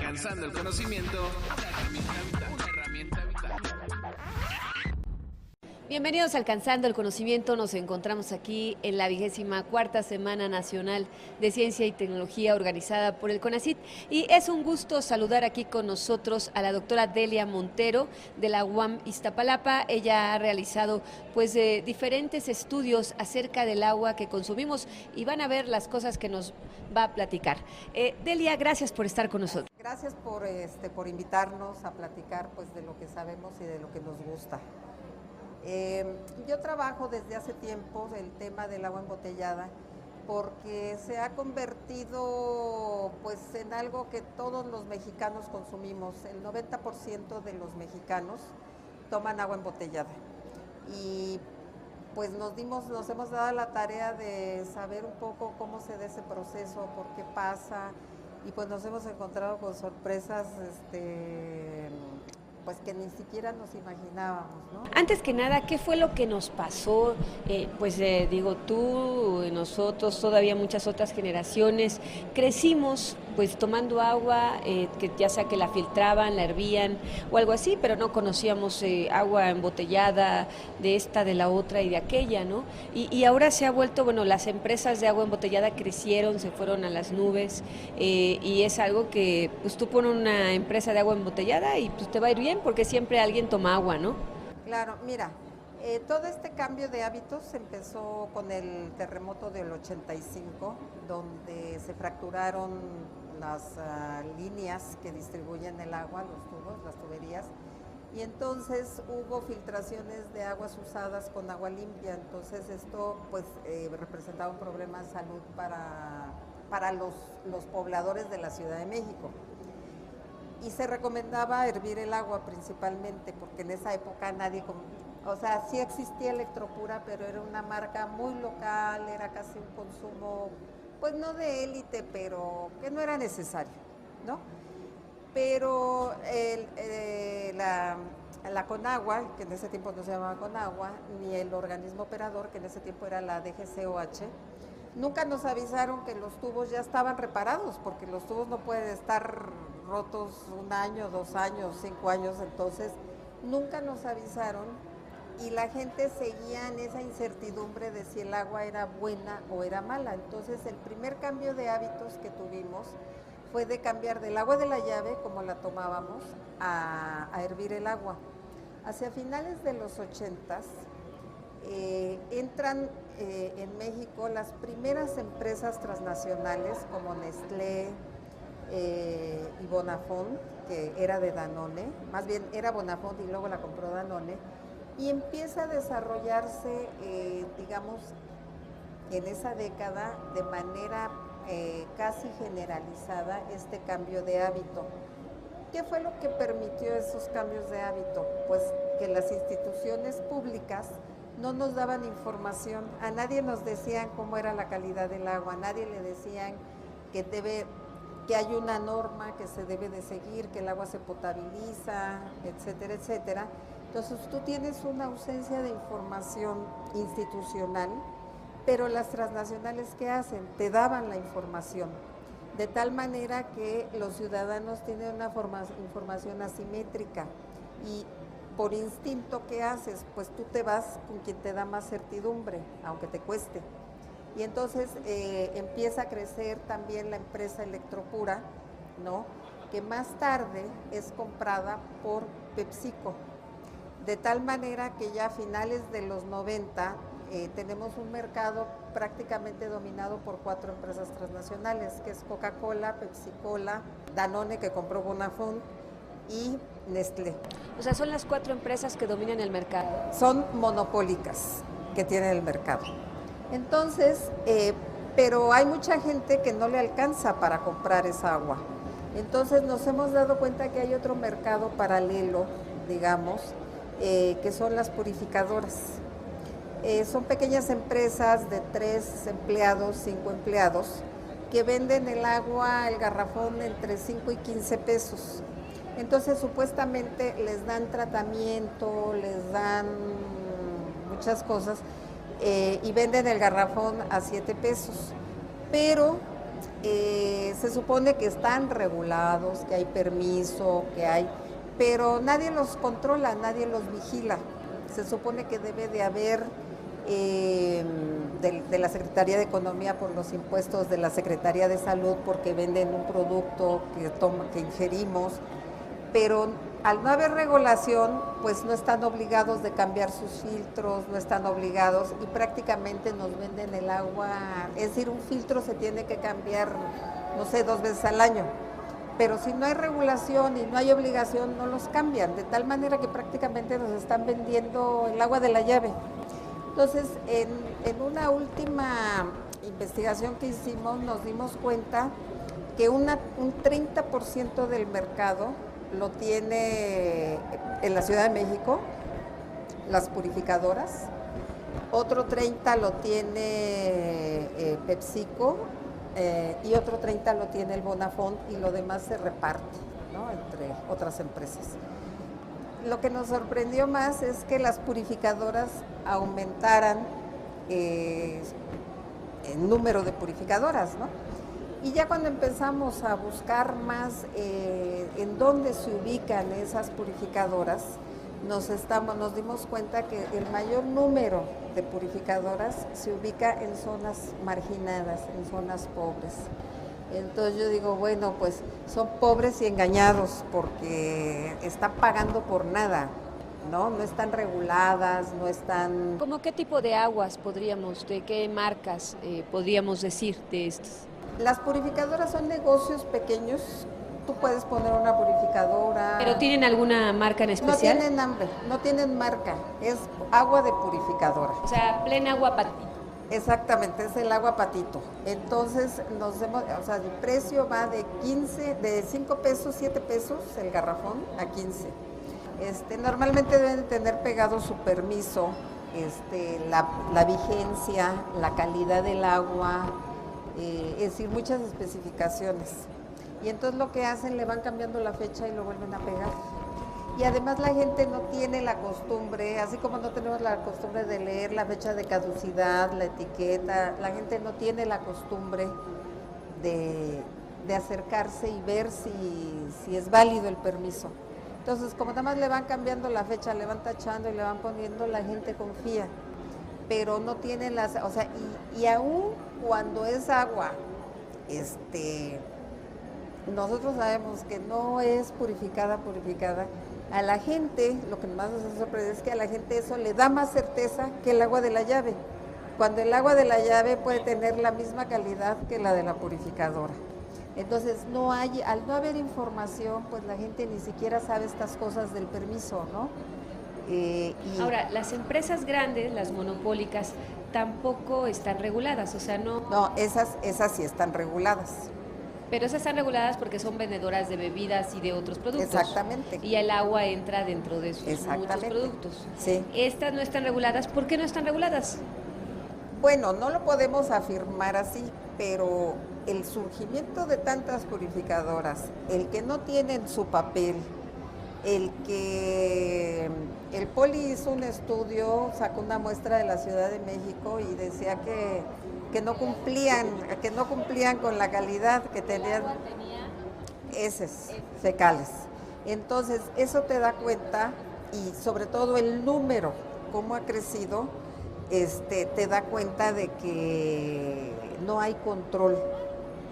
Alcanzando el conocimiento, una herramienta vital. Bienvenidos a Alcanzando el Conocimiento. Nos encontramos aquí en la 24ª Semana Nacional de Ciencia y Tecnología organizada por el CONACYT y es un gusto saludar aquí con nosotros a la doctora Delia Montero de la UAM Iztapalapa. Ella ha realizado diferentes estudios acerca del agua que consumimos y van a ver las cosas que nos va a platicar. Delia, gracias por estar con nosotros. Gracias por invitarnos a platicar de lo que sabemos y de lo que nos gusta. Yo trabajo desde hace tiempo el tema del agua embotellada porque se ha convertido en algo que todos los mexicanos consumimos. El 90% de los mexicanos toman agua embotellada y nos hemos dado la tarea de saber un poco cómo se da ese proceso, por qué pasa, y nos hemos encontrado con sorpresas que ni siquiera nos imaginábamos, ¿no? Antes que nada, ¿qué fue lo que nos pasó? Tú, nosotros, todavía muchas otras generaciones, crecimos tomando agua, que ya sea que la filtraban, la hervían o algo así, pero no conocíamos agua embotellada de esta, de la otra y de aquella, ¿no? Y ahora se ha vuelto, las empresas de agua embotellada crecieron, se fueron a las nubes, y es algo que tú pones una empresa de agua embotellada y te va a ir bien porque siempre alguien toma agua, ¿no? Claro, mira, todo este cambio de hábitos empezó con el terremoto del 85, donde se fracturaron las líneas que distribuyen el agua, los tubos, las tuberías, y entonces hubo filtraciones de aguas usadas con agua limpia. Entonces esto representaba un problema de salud para los pobladores de la Ciudad de México. Y se recomendaba hervir el agua principalmente, porque en esa época sí existía Electropura, pero era una marca muy local, era casi un consumo, no de élite, pero que no era necesario, ¿no? Pero la Conagua, que en ese tiempo no se llamaba Conagua, ni el organismo operador, que en ese tiempo era la DGCOH, nunca nos avisaron que los tubos ya estaban reparados, porque los tubos no pueden estar rotos 1 año, 2 años, 5 años, entonces nunca nos avisaron y la gente seguía en esa incertidumbre de si el agua era buena o era mala. Entonces el primer cambio de hábitos que tuvimos fue de cambiar del agua de la llave, como la tomábamos, a hervir el agua. Hacia finales de los 80s, entran en México las primeras empresas transnacionales como Nestlé y Bonafont, que era de Danone, más bien era Bonafont y luego la compró Danone, y empieza a desarrollarse, en esa década de manera casi generalizada este cambio de hábito. ¿Qué fue lo que permitió esos cambios de hábito? Que las instituciones públicas no nos daban información, a nadie nos decían cómo era la calidad del agua, a nadie le decían que hay una norma que se debe de seguir, que el agua se potabiliza, etcétera, etcétera. Entonces tú tienes una ausencia de información institucional, pero las transnacionales, ¿qué hacen? Te daban la información, de tal manera que los ciudadanos tienen una información asimétrica y por instinto, ¿qué haces? Tú te vas con quien te da más certidumbre, aunque te cueste. Y entonces empieza a crecer también la empresa Electropura, ¿no? Que más tarde es comprada por PepsiCo, de tal manera que ya a finales de los 90 tenemos un mercado prácticamente dominado por 4 empresas transnacionales, que es Coca-Cola, Pepsi-Cola, Danone, que compró Bonafont, y Nestlé. O sea, son las 4 empresas que dominan el mercado. Son monopólicas que tienen el mercado. Entonces, pero hay mucha gente que no le alcanza para comprar esa agua. Entonces nos hemos dado cuenta que hay otro mercado paralelo, que son las purificadoras. Son pequeñas empresas de 3 empleados, 5 empleados, que venden el agua, el garrafón, entre 5 y 15 pesos. Entonces supuestamente les dan tratamiento, les dan muchas cosas y venden el garrafón a 7 pesos. Pero Se supone que están regulados, que hay permiso, pero nadie los controla, nadie los vigila. Se supone que debe de haber de la Secretaría de Economía por los impuestos, de la Secretaría de Salud porque venden un producto que ingerimos, pero al no haber regulación, pues no están obligados de cambiar sus filtros, no están obligados y prácticamente nos venden el agua, es decir, un filtro se tiene que cambiar, no sé, 2 veces al año, pero si no hay regulación y no hay obligación, no los cambian, de tal manera que prácticamente nos están vendiendo el agua de la llave. Entonces, en una última investigación que hicimos, nos dimos cuenta que un 30% del mercado lo tiene en la Ciudad de México, las purificadoras, otro 30% lo tiene PepsiCo y otro 30% lo tiene el Bonafont y lo demás se reparte, ¿no?, entre otras empresas. Lo que nos sorprendió más es que las purificadoras aumentaran el número de purificadoras, ¿no? Y ya cuando empezamos a buscar más en dónde se ubican esas purificadoras, nos dimos cuenta que el mayor número de purificadoras se ubica en zonas marginadas, en zonas pobres. Entonces yo digo, bueno, pues son pobres y engañados porque están pagando por nada, ¿no? No están reguladas, no están... ¿Cómo qué tipo de aguas de qué marcas podríamos decir de estas? Las purificadoras son negocios pequeños, tú puedes poner una purificadora... ¿Pero tienen alguna marca en especial? No tienen nombre, no tienen marca, es agua de purificadora. O sea, plena agua patito. Exactamente, es el agua patito. Entonces, el precio va de 5 pesos, 7 pesos el garrafón a 15. Normalmente deben de tener pegado su permiso, la vigencia, la calidad del agua, es decir, muchas especificaciones. Y entonces lo que hacen, le van cambiando la fecha y lo vuelven a pegar. Y además la gente no tiene la costumbre, así como no tenemos la costumbre de leer la fecha de caducidad, la etiqueta, la gente no tiene la costumbre de acercarse y ver si es válido el permiso. Entonces, como nada más le van cambiando la fecha, le van tachando y le van poniendo, la gente confía, pero no tiene y aún cuando es agua, nosotros sabemos que no es purificada, a la gente, lo que más nos sorprende es que a la gente eso le da más certeza que el agua de la llave, cuando el agua de la llave puede tener la misma calidad que la de la purificadora. Entonces, al no haber información, pues la gente ni siquiera sabe estas cosas del permiso, ¿no? Ahora, las empresas grandes, las monopólicas, tampoco están reguladas, o sea, no... No, esas sí están reguladas. Pero esas están reguladas porque son vendedoras de bebidas y de otros productos. Exactamente. Y el agua entra dentro de sus muchos productos. Sí. Estas no están reguladas. ¿Por qué no están reguladas? Bueno, no lo podemos afirmar así, pero el surgimiento de tantas purificadoras, el que no tienen su papel, el Poli hizo un estudio, sacó una muestra de la Ciudad de México y decía que no cumplían con la calidad que tenían heces fecales. Entonces, eso te da cuenta, y sobre todo el número, cómo ha crecido, te da cuenta de que no hay control,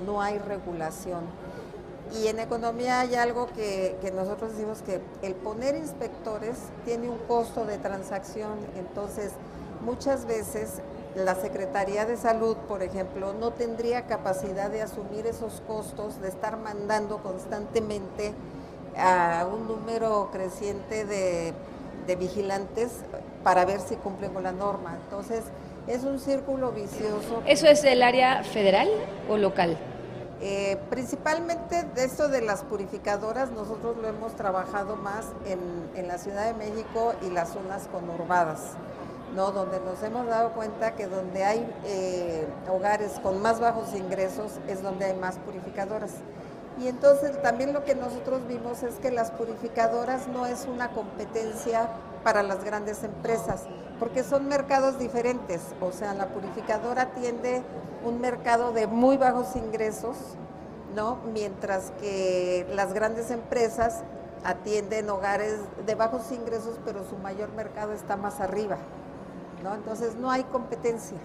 no hay regulación. Y en economía hay algo que nosotros decimos, que el poner inspectores tiene un costo de transacción. Entonces, muchas veces la Secretaría de Salud, por ejemplo, no tendría capacidad de asumir esos costos, de estar mandando constantemente a un número creciente de vigilantes para ver si cumplen con la norma. Entonces, es un círculo vicioso. ¿Eso es del área federal o local? Principalmente de esto de las purificadoras, nosotros lo hemos trabajado más en la Ciudad de México y las zonas conurbadas, ¿no? Donde nos hemos dado cuenta que donde hay hogares con más bajos ingresos es donde hay más purificadoras. Y entonces también lo que nosotros vimos es que las purificadoras no es una competencia para las grandes empresas, porque son mercados diferentes. O sea, la purificadora atiende un mercado de muy bajos ingresos, ¿no? Mientras que las grandes empresas atienden hogares de bajos ingresos, pero su mayor mercado está más arriba, ¿no? Entonces no hay competencia.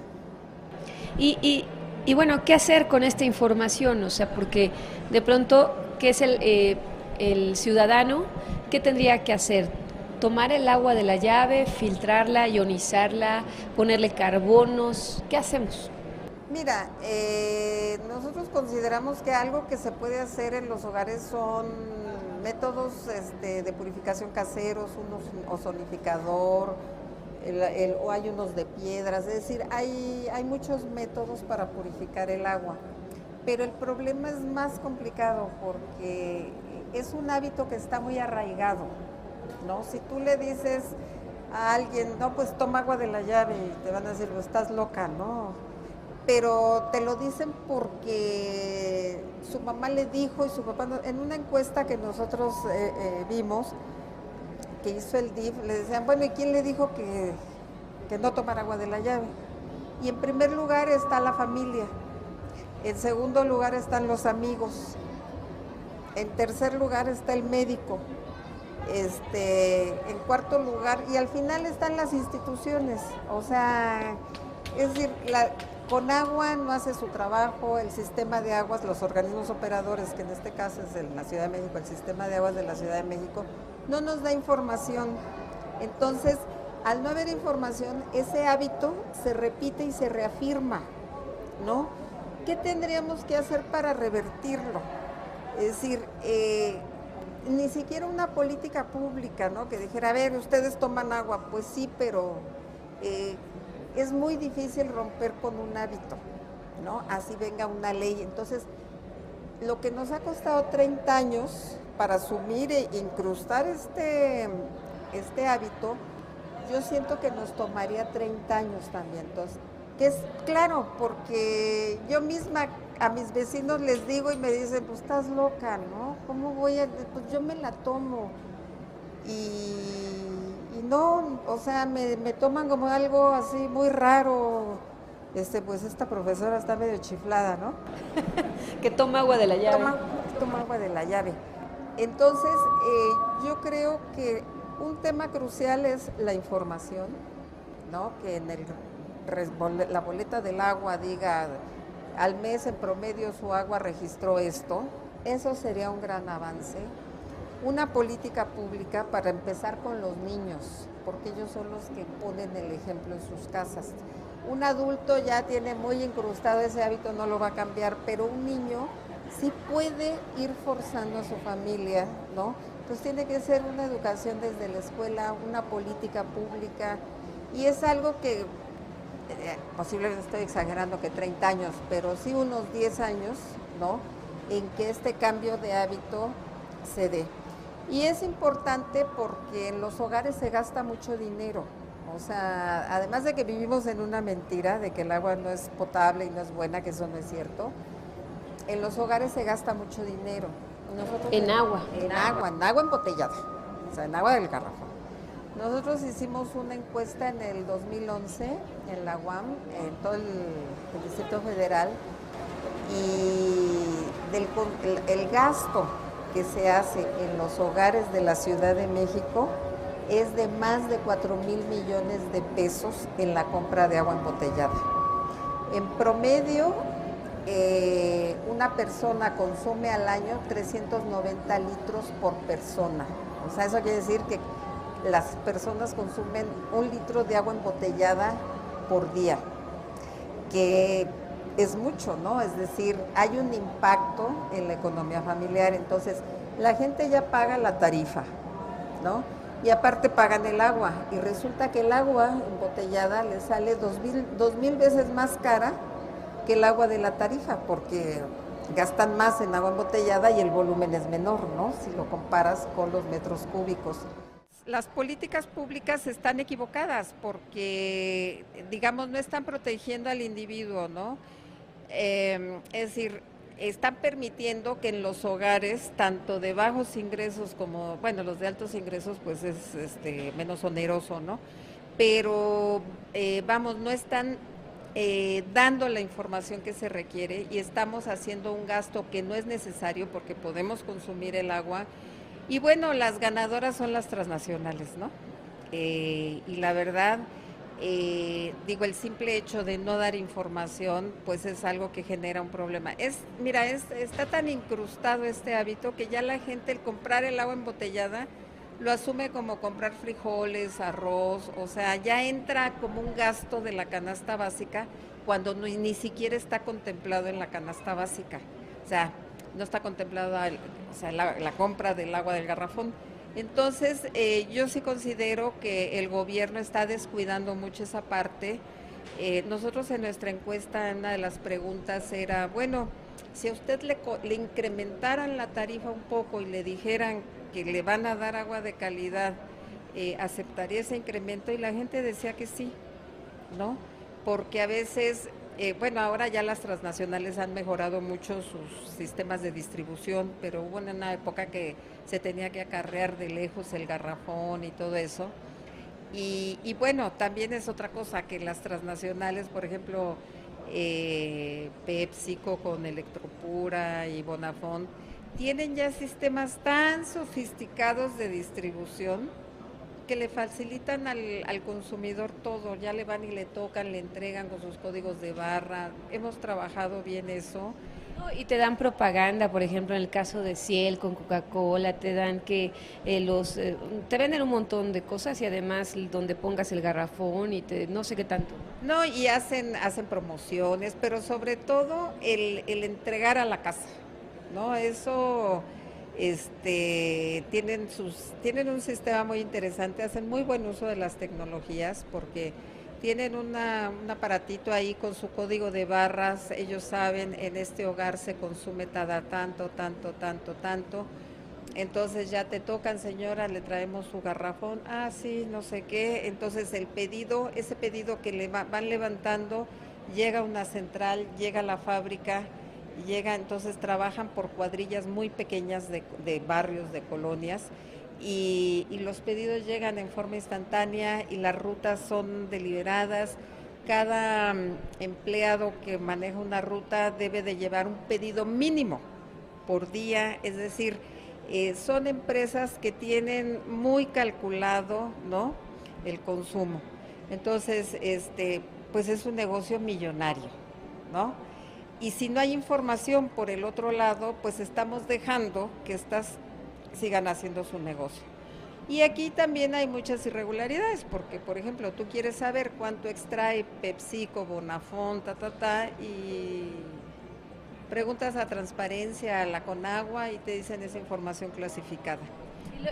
Y bueno, ¿qué hacer con esta información? O sea, porque de pronto, ¿qué es el ciudadano? ¿Qué tendría que hacer? Tomar el agua de la llave, filtrarla, ionizarla, ponerle carbonos. ¿Qué hacemos? Mira, nosotros consideramos que algo que se puede hacer en los hogares son métodos de purificación caseros, un ozonificador, o hay unos de piedras, es decir, hay muchos métodos para purificar el agua, pero el problema es más complicado porque es un hábito que está muy arraigado, ¿no? Si tú le dices a alguien, no, pues toma agua de la llave, y te van a decir, pues estás loca, ¿no? Pero te lo dicen porque su mamá le dijo y su papá, en una encuesta que nosotros vimos, que hizo el DIF, le decían, bueno, ¿y quién le dijo que no tomara agua de la llave? Y en primer lugar está la familia, en segundo lugar están los amigos, en tercer lugar está el médico, en cuarto lugar, y al final están las instituciones. O sea, es decir, con agua no hace su trabajo, el sistema de aguas, los organismos operadores, que en este caso es en la Ciudad de México, el sistema de aguas de la Ciudad de México, no nos da información. Entonces, al no haber información, ese hábito se repite y se reafirma, ¿no? ¿Qué tendríamos que hacer para revertirlo? Es decir, ni siquiera una política pública, ¿no? Que dijera, a ver, ustedes toman agua, pues sí, pero es muy difícil romper con un hábito, ¿no? Así venga una ley. Entonces, lo que nos ha costado 30 años para asumir e incrustar este hábito, yo siento que nos tomaría 30 años también. Entonces, que es claro, porque yo misma a mis vecinos les digo y me dicen, pues estás loca, ¿no? ¿Cómo voy a...? Pues yo me la tomo. Y no, o sea, me toman como algo así muy raro. Pues esta profesora está medio chiflada, ¿no? Que toma agua de la llave. Toma agua de la llave. Entonces, yo creo que un tema crucial es la información, ¿no? Que en la boleta del agua diga, al mes en promedio su agua registró esto. Eso sería un gran avance. Una política pública para empezar con los niños, porque ellos son los que ponen el ejemplo en sus casas. Un adulto ya tiene muy incrustado ese hábito, no lo va a cambiar, pero un niño sí puede ir forzando a su familia, ¿no? Pues tiene que ser una educación desde la escuela, una política pública, y es algo que, posiblemente estoy exagerando que 30 años, pero sí unos 10 años, ¿no? En que este cambio de hábito se dé. Y es importante porque en los hogares se gasta mucho dinero. O sea, además de que vivimos en una mentira de que el agua no es potable y no es buena, que eso no es cierto, en los hogares se gasta mucho dinero. En agua. En agua embotellada, o sea, en agua del garrafón. Nosotros hicimos una encuesta en el 2011 en la UAM, en todo el Distrito Federal, y el gasto que se hace en los hogares de la Ciudad de México es de más de 4,000 millones de pesos en la compra de agua embotellada. En promedio, una persona consume al año 390 litros por persona. O sea, eso quiere decir que las personas consumen 1 litro de agua embotellada por día, que es mucho, ¿no? Es decir, hay un impacto en la economía familiar. Entonces, la gente ya paga la tarifa, ¿no? Y aparte pagan el agua, y resulta que el agua embotellada le sale 2,000 veces más cara que el agua de la tarifa, porque gastan más en agua embotellada y el volumen es menor, ¿no? Si lo comparas con los metros cúbicos. Las políticas públicas están equivocadas porque, digamos, no están protegiendo al individuo, ¿no? Es decir, están permitiendo que en los hogares, tanto de bajos ingresos como, bueno, los de altos ingresos, pues es menos oneroso, ¿no? Pero, vamos, no están dando la información que se requiere y estamos haciendo un gasto que no es necesario porque podemos consumir el agua. Y bueno, las ganadoras son las transnacionales, ¿no? Y la verdad, digo, el simple hecho de no dar información, pues es algo que genera un problema. Mira, está tan incrustado este hábito que ya la gente, el comprar el agua embotellada, lo asume como comprar frijoles, arroz, o sea, ya entra como un gasto de la canasta básica cuando ni siquiera está contemplado en la canasta básica. O sea, no está contemplada la compra del agua del garrafón. Entonces, yo sí considero que el gobierno está descuidando mucho esa parte. Nosotros en nuestra encuesta, una de las preguntas era, bueno, si a usted le incrementaran la tarifa un poco y le dijeran que le van a dar agua de calidad, ¿aceptaría ese incremento? Y la gente decía que sí, ¿no? Porque a veces, bueno, ahora ya las transnacionales han mejorado mucho sus sistemas de distribución, pero hubo una época que se tenía que acarrear de lejos el garrafón y todo eso. Y bueno, también es otra cosa que las transnacionales, por ejemplo, PepsiCo con Electropura y Bonafont, tienen ya sistemas tan sofisticados de distribución que le facilitan al consumidor todo, ya le van y le tocan, le entregan con sus códigos de barra. Hemos trabajado bien eso. No, y te dan propaganda, por ejemplo, en el caso de Ciel con Coca-Cola, te dan que te venden un montón de cosas y además donde pongas el garrafón y no sé qué tanto. No, y hacen promociones, pero sobre todo el entregar a la casa, ¿no? Eso, tienen un sistema muy interesante, hacen muy buen uso de las tecnologías porque tienen un aparatito ahí con su código de barras, ellos saben, en este hogar se consume tanto, entonces ya te tocan, señora, le traemos su garrafón, sí, no sé qué, entonces ese pedido que van levantando, llega a una central, llega a la fábrica, entonces trabajan por cuadrillas muy pequeñas de barrios, de colonias, y los pedidos llegan en forma instantánea y las rutas son deliberadas. Cada empleado que maneja una ruta debe de llevar un pedido mínimo por día, es decir, son empresas que tienen muy calculado, ¿no?, el consumo. Entonces, pues es un negocio millonario, ¿no? Y si no hay información por el otro lado, pues estamos dejando que estas sigan haciendo su negocio. Y aquí también hay muchas irregularidades, porque, por ejemplo, tú quieres saber cuánto extrae PepsiCo, Bonafont, y preguntas a Transparencia, a la Conagua, y te dicen esa información clasificada.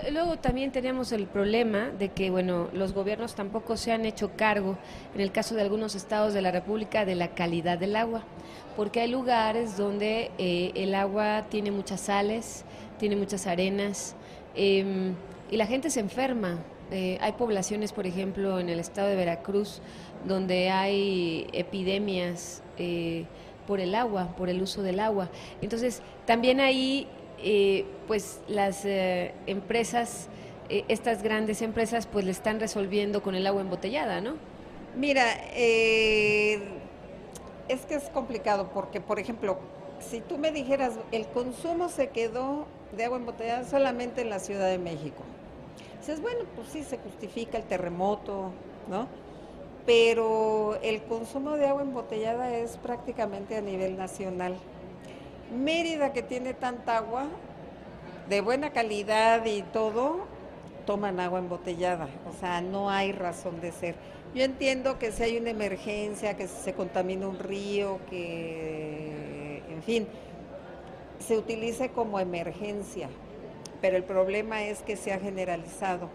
Y luego también teníamos el problema de que, bueno, los gobiernos tampoco se han hecho cargo, en el caso de algunos estados de la República, de la calidad del agua, porque hay lugares donde el agua tiene muchas sales, tiene muchas arenas, y la gente se enferma. Hay poblaciones, por ejemplo, en el estado de Veracruz, donde hay epidemias por el agua, por el uso del agua. Entonces, también ahí, pues las empresas, estas grandes empresas, pues le están resolviendo con el agua embotellada, ¿no? Mira, es que es complicado porque, por ejemplo, si tú me dijeras, el consumo se quedó de agua embotellada solamente en la Ciudad de México. Dices, bueno, pues sí, se justifica el terremoto, ¿no? Pero el consumo de agua embotellada es prácticamente a nivel nacional. Mérida, que tiene tanta agua, de buena calidad y todo, toman agua embotellada, o sea, no hay razón de ser. Yo entiendo que si hay una emergencia, que se contamina un río, que, en fin, se utilice como emergencia, pero el problema es que se ha generalizado.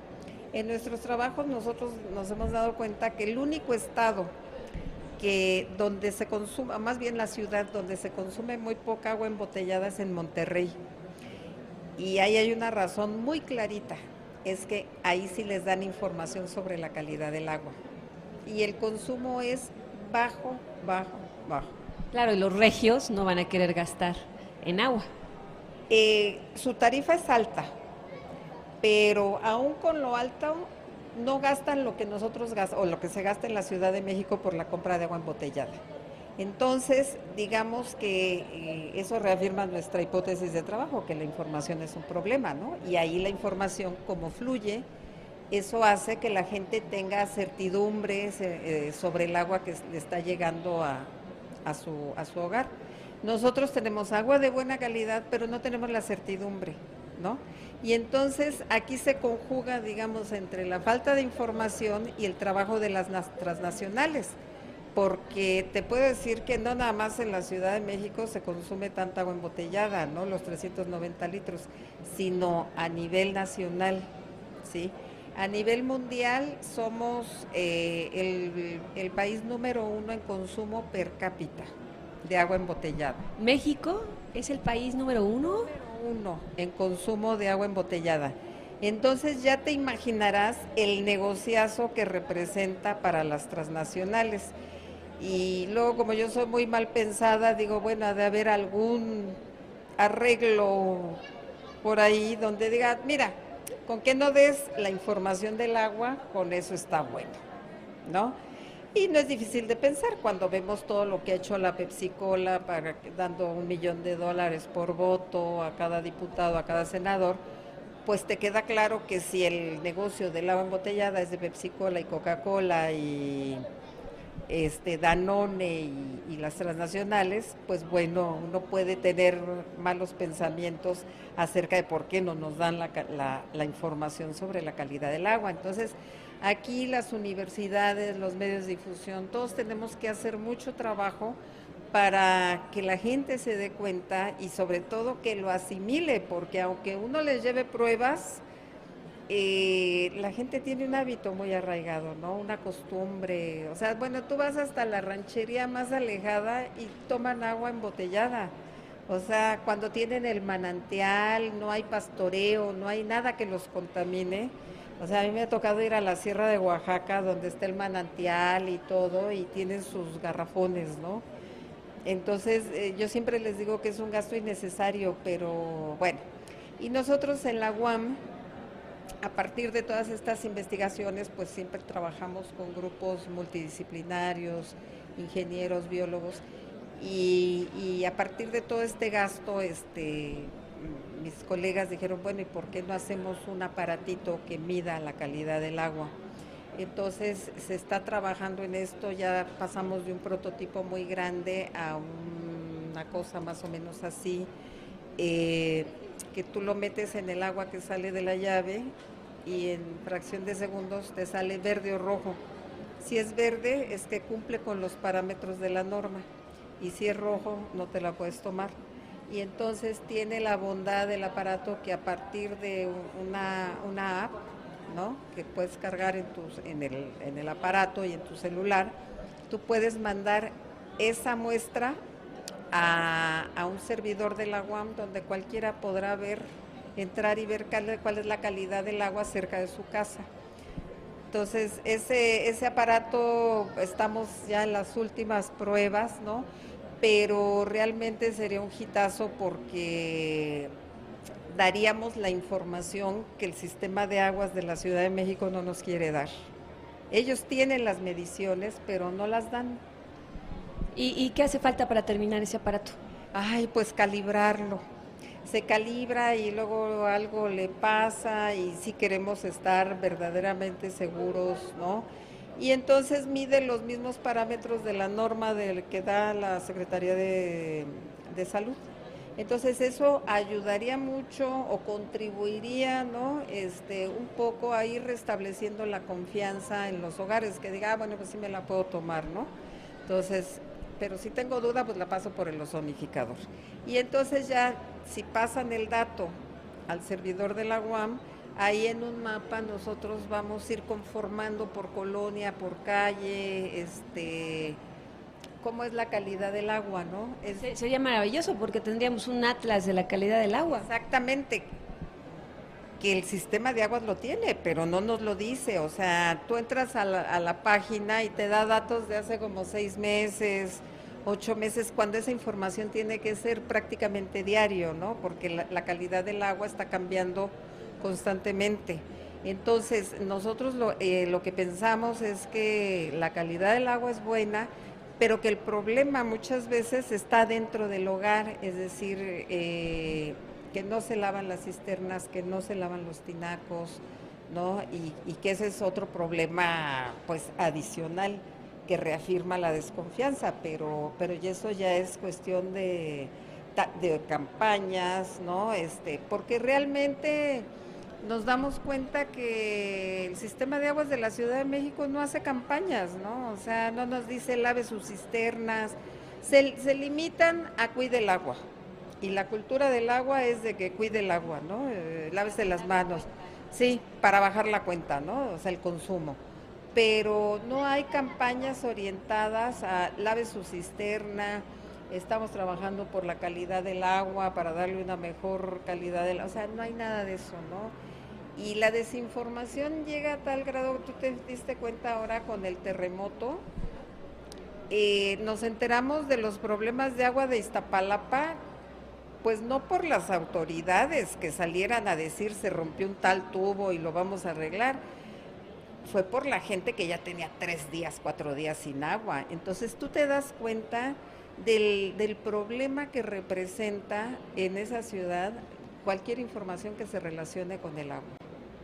En nuestros trabajos nosotros nos hemos dado cuenta que el único estado donde se consume, más bien la ciudad donde se consume muy poca agua embotellada es en Monterrey. Y ahí hay una razón muy clarita, es que ahí sí les dan información sobre la calidad del agua. Y el consumo es bajo. Claro, y los regios no van a querer gastar en agua. Su tarifa es alta, pero aún con lo alto no gastan lo que nosotros gastamos o lo que se gasta en la Ciudad de México por la compra de agua embotellada. Entonces, digamos que eso reafirma nuestra hipótesis de trabajo, que la información es un problema, ¿no? Y ahí la información, como fluye, eso hace que la gente tenga certidumbre sobre el agua que le está llegando a su hogar. Nosotros tenemos agua de buena calidad, pero no tenemos la certidumbre, ¿no? Y entonces aquí se conjuga, digamos, entre la falta de información y el trabajo de las transnacionales, porque te puedo decir que no nada más en la Ciudad de México se consume tanta agua embotellada, ¿no? Los 390 litros, sino a nivel nacional, ¿sí? A nivel mundial somos el país número 1 en consumo per cápita de agua embotellada. ¿México es el país número 1? Número 1 en consumo de agua embotellada. Entonces ya te imaginarás el negociazo que representa para las transnacionales. Y luego, como yo soy muy mal pensada, digo, bueno, ha de haber algún arreglo por ahí donde diga, mira, con que no des la información del agua, con eso está bueno, ¿no? Y no es difícil de pensar cuando vemos todo lo que ha hecho la Pepsi-Cola dando $1 millón por voto a cada diputado, a cada senador, pues te queda claro que si el negocio del agua embotellada es de Pepsi-Cola y Coca-Cola y Danone y las transnacionales, pues bueno, uno puede tener malos pensamientos acerca de por qué no nos dan la información sobre la calidad del agua. Entonces, aquí las universidades, los medios de difusión, todos tenemos que hacer mucho trabajo para que la gente se dé cuenta y sobre todo que lo asimile, porque aunque uno les lleve pruebas, la gente tiene un hábito muy arraigado, ¿no? Una costumbre. O sea, bueno, tú vas hasta la ranchería más alejada y toman agua embotellada. O sea, cuando tienen el manantial, no hay pastoreo, no hay nada que los contamine. O sea, a mí me ha tocado ir a la Sierra de Oaxaca, donde está el manantial y todo, y tienen sus garrafones, ¿no? Entonces, yo siempre les digo que es un gasto innecesario, pero bueno. Y nosotros en la UAM, a partir de todas estas investigaciones, pues siempre trabajamos con grupos multidisciplinarios, ingenieros, biólogos, y a partir de todo este gasto, mis colegas dijeron, bueno, ¿y por qué no hacemos un aparatito que mida la calidad del agua? Entonces se está trabajando en esto, ya pasamos de un prototipo muy grande a una cosa más o menos así, que tú lo metes en el agua que sale de la llave y en fracción de segundos te sale verde o rojo. Si es verde es que cumple con los parámetros de la norma y si es rojo no te la puedes tomar. Y entonces tiene la bondad del aparato que a partir de una app, ¿no?, que puedes cargar en el aparato y en tu celular, tú puedes mandar esa muestra a un servidor de la UAM donde cualquiera podrá entrar y ver cuál es la calidad del agua cerca de su casa. Entonces, ese aparato, estamos ya en las últimas pruebas, ¿no? Pero realmente sería un hitazo porque daríamos la información que el sistema de aguas de la Ciudad de México no nos quiere dar. Ellos tienen las mediciones, pero no las dan. ¿Y qué hace falta para terminar ese aparato? Ay, pues calibrarlo. Se calibra y luego algo le pasa y sí queremos estar verdaderamente seguros, ¿no? Y entonces mide los mismos parámetros de la norma que da la Secretaría de Salud. Entonces eso ayudaría mucho o contribuiría, ¿no?, un poco a ir restableciendo la confianza en los hogares, que diga, bueno, pues sí me la puedo tomar, ¿no? Entonces, pero si tengo duda, pues la paso por el ozonificador. Y entonces ya, si pasan el dato al servidor de la UAM, ahí en un mapa nosotros vamos a ir conformando por colonia, por calle, cómo es la calidad del agua, ¿no? Sería maravilloso porque tendríamos un atlas de la calidad del agua. Exactamente, que el sistema de aguas lo tiene, pero no nos lo dice. O sea, tú entras a la página y te da datos de hace como 6 meses 8 meses, cuando esa información tiene que ser prácticamente diario, ¿no? Porque la calidad del agua está cambiando constantemente. Entonces, nosotros lo que pensamos es que la calidad del agua es buena, pero que el problema muchas veces está dentro del hogar, es decir, que no se lavan las cisternas, que no se lavan los tinacos, ¿no? Y que ese es otro problema, pues, adicional que reafirma la desconfianza, pero eso ya es cuestión de campañas, ¿no? Porque realmente nos damos cuenta que el sistema de aguas de la Ciudad de México no hace campañas, ¿no? O sea, no nos dice lave sus cisternas, se limitan a cuide el agua. Y la cultura del agua es de que cuide el agua, ¿no? Lávese las manos. Sí, para bajar la cuenta, ¿no? O sea, el consumo. Pero no hay campañas orientadas a lave su cisterna, estamos trabajando por la calidad del agua, para darle una mejor calidad del agua, o sea, no hay nada de eso, ¿no? Y la desinformación llega a tal grado, tú te diste cuenta ahora con el terremoto, nos enteramos de los problemas de agua de Iztapalapa, pues no por las autoridades que salieran a decir se rompió un tal tubo y lo vamos a arreglar, fue por la gente que ya tenía 3 días, 4 días sin agua. Entonces tú te das cuenta del problema que representa en esa ciudad cualquier información que se relacione con el agua,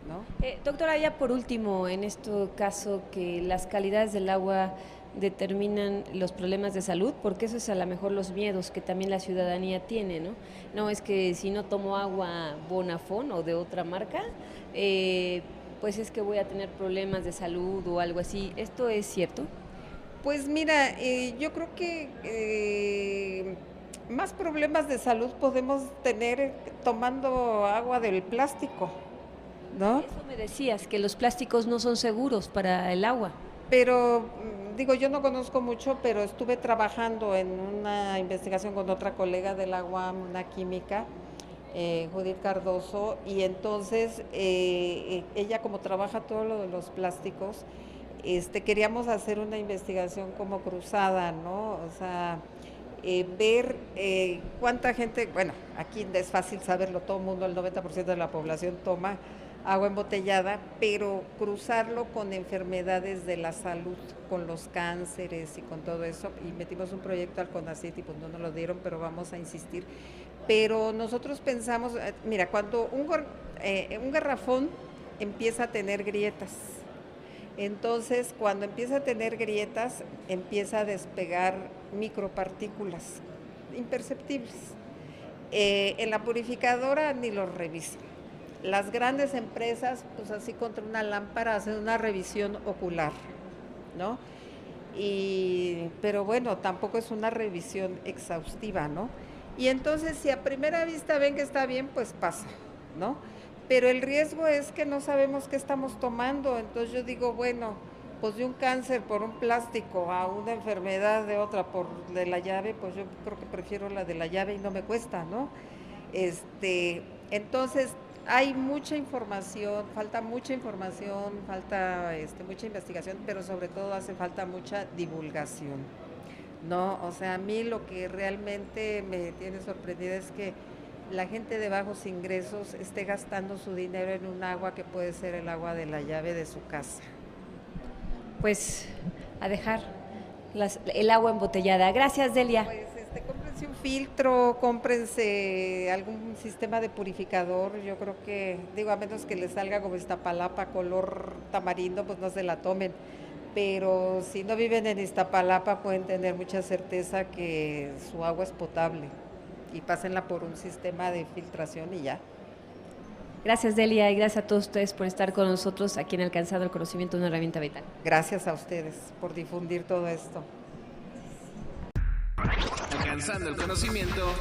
¿no? Doctora, ya por último, en este caso, que las calidades del agua determinan los problemas de salud, porque eso es a lo mejor los miedos que también la ciudadanía tiene, ¿no? No es que si no tomo agua Bonafón o de otra marca, pues es que voy a tener problemas de salud o algo así. ¿Esto es cierto? Pues mira, yo creo que más problemas de salud podemos tener tomando agua del plástico, ¿no? Eso me decías, que los plásticos no son seguros para el agua. Pero, digo, yo no conozco mucho, pero estuve trabajando en una investigación con otra colega de la UAM, una química, Judith Cardoso, y entonces ella, como trabaja todo lo de los plásticos, queríamos hacer una investigación como cruzada, ¿no? O sea, ver cuánta gente, bueno, aquí es fácil saberlo, todo el mundo, el 90% de la población toma agua embotellada, pero cruzarlo con enfermedades de la salud, con los cánceres y con todo eso, y metimos un proyecto al CONACYT y pues no nos lo dieron, pero vamos a insistir. Pero nosotros pensamos, mira, cuando un garrafón empieza a tener grietas, entonces cuando empieza a tener grietas, empieza a despegar micropartículas imperceptibles. En la purificadora ni los revisan. Las grandes empresas, pues así contra una lámpara, hacen una revisión ocular, ¿no? Pero bueno, tampoco es una revisión exhaustiva, ¿no? Y entonces, si a primera vista ven que está bien, pues pasa, ¿no? Pero el riesgo es que no sabemos qué estamos tomando. Entonces yo digo, bueno, pues de un cáncer por un plástico a una enfermedad de otra por de la llave, pues yo creo que prefiero la de la llave y no me cuesta, ¿no? Entonces, hay mucha información, falta mucha investigación, pero sobre todo hace falta mucha divulgación, ¿no? O sea, a mí lo que realmente me tiene sorprendida es que la gente de bajos ingresos esté gastando su dinero en un agua que puede ser el agua de la llave de su casa. Pues a dejar el agua embotellada. Gracias, Delia. Pues cómprense un filtro, cómprense algún sistema de purificador. Yo creo que, digo, a menos que les salga como Iztapalapa color tamarindo, pues no se la tomen. Pero si no viven en Iztapalapa pueden tener mucha certeza que su agua es potable y pásenla por un sistema de filtración y ya. Gracias, Delia, y gracias a todos ustedes por estar con nosotros aquí en Alcanzando el Conocimiento, una herramienta vital. Gracias a ustedes por difundir todo esto. Alcanzando el conocimiento.